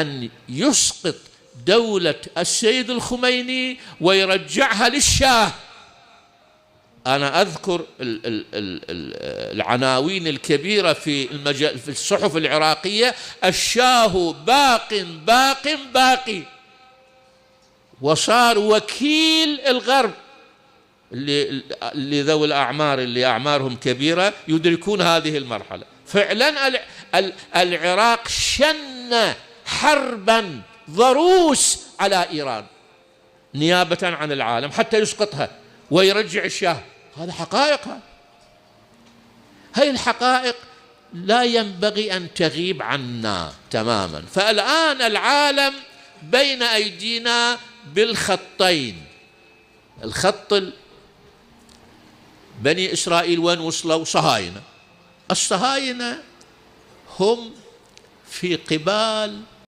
أن يسقط دولة السيد الخميني ويرجعها للشاه. أنا أذكر العناوين الكبيرة في الصحف العراقية: الشاه باق باق باقي، وصار وكيل الغرب. اللي ذوي الأعمار اللي أعمارهم كبيرة يدركون هذه المرحلة. فعلا العراق شن حربا ضروس على إيران نيابة عن العالم حتى يسقطها ويرجع الشاه. هذا حقائق، هذه الحقائق لا ينبغي أن تغيب عنا تماما. فالآن العالم بين أيدينا بالخطين: الخط بني إسرائيل وين وصلوا؟ صهاينة. الصهاينة هم في قبال